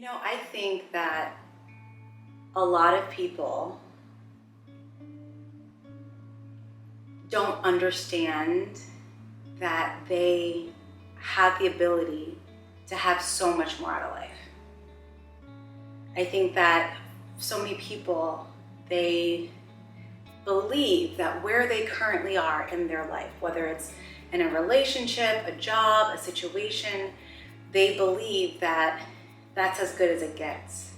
I think that a lot of people don't understand that they have the ability to have so much more out of life. I think that so many people, they believe that where they currently are in their life, whether it's in a relationship, a job, a situation, they believe that that's as good as it gets.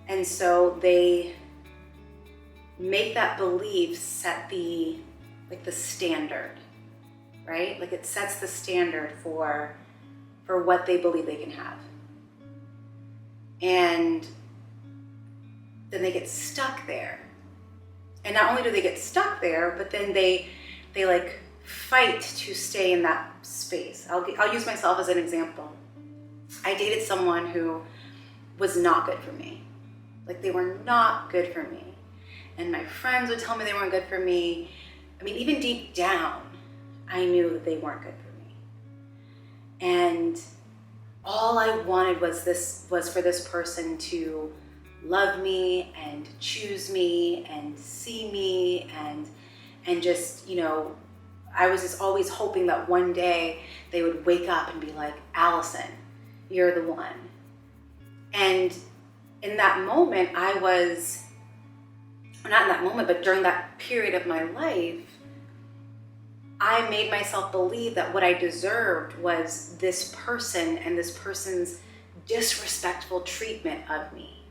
And so they make that belief set the standard, right? Like it sets the standard for what they believe they can have. And then they get stuck there. And not only do they get stuck there, but then they like fight to stay in that space. I'll use myself as an example. I dated someone who was not good for me. Like they were not good for me. And my friends would tell me they weren't good for me. I mean, even deep down, I knew that they weren't good for me. And all I wanted was for this person to love me and choose me and see me and just, I was just always hoping that one day they would wake up and be like, Allison, you're the one. And in that moment, not in that moment, but during that period of my life, I made myself believe that what I deserved was this person and this person's disrespectful treatment of me.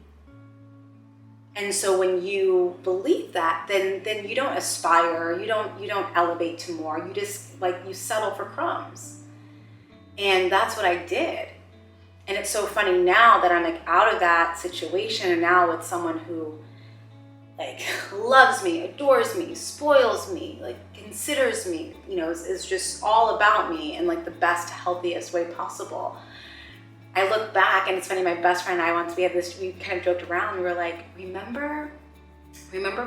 And so when you believe that, then you don't aspire, you don't elevate to more. You just you settle for crumbs. And that's what I did. And it's so funny now that I'm out of that situation and now with someone who loves me, adores me, spoils me, considers me, is just all about me in the best, healthiest way possible. I look back and it's funny, my best friend and I we kind of joked around. We were like, remember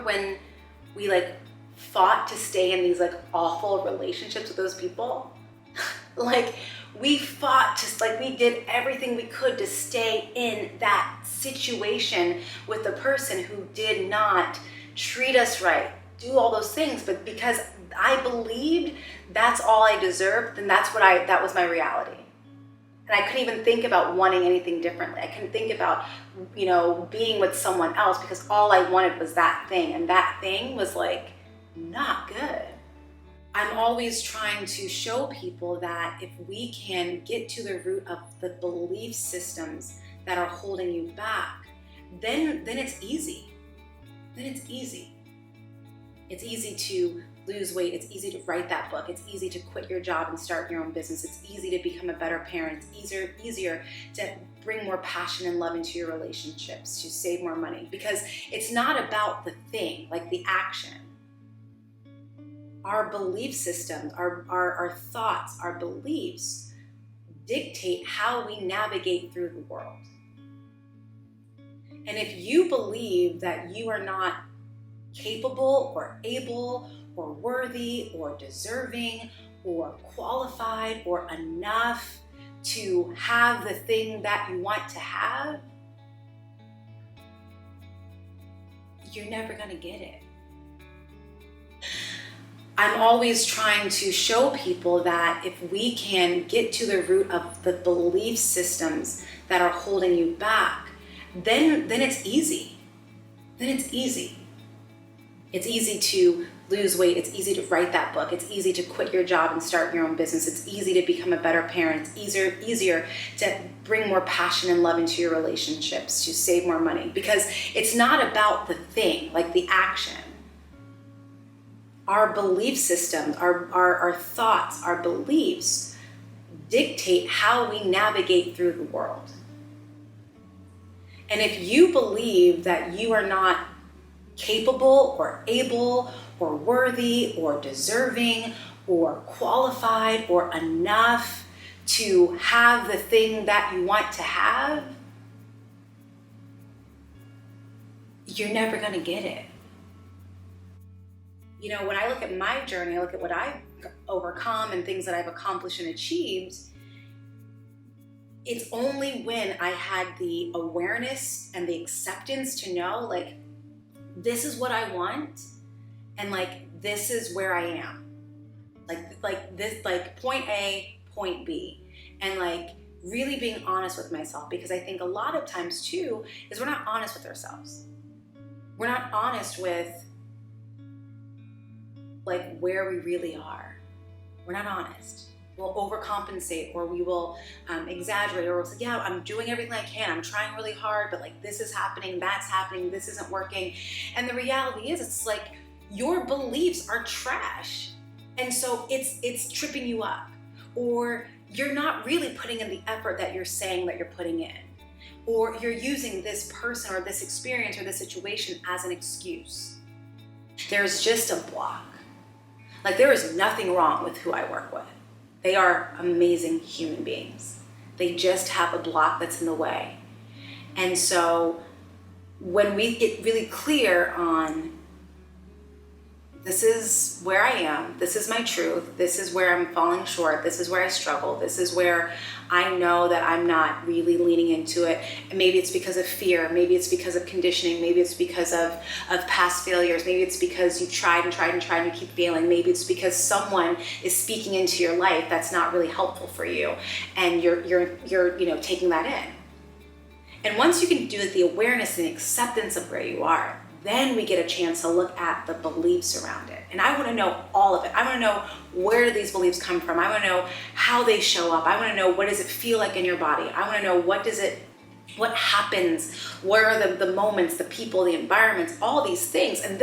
when we fought to stay in these awful relationships with those people? We fought we did everything we could to stay in that situation with the person who did not treat us right, do all those things. But because I believed that's all I deserved, then that was my reality. And I couldn't even think about wanting anything differently. I couldn't think about, being with someone else because all I wanted was that thing. And that thing was not good. I'm always trying to show people that if we can get to the root of the belief systems that are holding you back, then it's easy. Then it's easy. It's easy to lose weight. It's easy to write that book. It's easy to quit your job and start your own business. It's easy to become a better parent. It's easier to bring more passion and love into your relationships, to save more money. Because it's not about the thing, the action. Our belief systems, our thoughts, our beliefs dictate how we navigate through the world. And if you believe that you are not capable or able or worthy or deserving or qualified or enough to have the thing that you want to have, you're never going to get it. I'm always trying to show people that if we can get to the root of the belief systems that are holding you back, then it's easy. Then it's easy. It's easy to lose weight. It's easy to write that book. It's easy to quit your job and start your own business. It's easy to become a better parent. It's easier to bring more passion and love into your relationships, to save more money. Because it's not about the thing, the action. Our belief systems, our thoughts, our beliefs dictate how we navigate through the world. And if you believe that you are not capable or able or worthy or deserving or qualified or enough to have the thing that you want to have, you're never going to get it. When I look at my journey, I look at what I've overcome and things that I've accomplished and achieved, it's only when I had the awareness and the acceptance to know, like, this is what I want, and like, this is where I am. Like this, like point A, point B. And like really being honest with myself, because I think a lot of times too, is we're not honest with ourselves. We're not honest with like where we really are. We're not honest. We'll overcompensate, or we will exaggerate, or we'll say, yeah, I'm doing everything I can. I'm trying really hard, but like this is happening, that's happening, this isn't working. And the reality is, it's like your beliefs are trash. And so it's tripping you up, or you're not really putting in the effort that you're saying that you're putting in, or you're using this person or this experience or this situation as an excuse. There's just a block. Like, there is nothing wrong with who I work with. They are amazing human beings. They just have a block that's in the way. And so when we get really clear on, this is where I am, this is my truth, this is where I'm falling short, this is where I struggle, this is where I know that I'm not really leaning into it. And maybe it's because of fear, maybe it's because of conditioning, maybe it's because of past failures, maybe it's because you've tried and tried and tried and you keep failing, maybe it's because someone is speaking into your life that's not really helpful for you, and you're taking that in. And once you can do it, the awareness and acceptance of where you are, then we get a chance to look at the beliefs around it. And I want to know all of it. I want to know, where do these beliefs come from? I want to know how they show up. I want to know, what does it feel like in your body? I want to know, what happens? Where are the moments, the people, the environments, all these things. And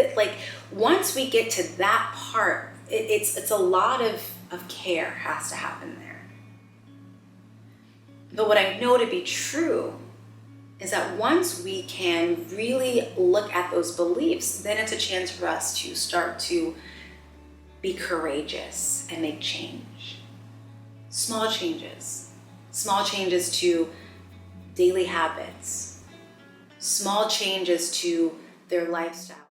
once we get to that part, it's a lot of care has to happen there. But what I know to be true is that once we can really look at those beliefs, then it's a chance for us to start to be courageous and make change. Small changes to daily habits, small changes to their lifestyle.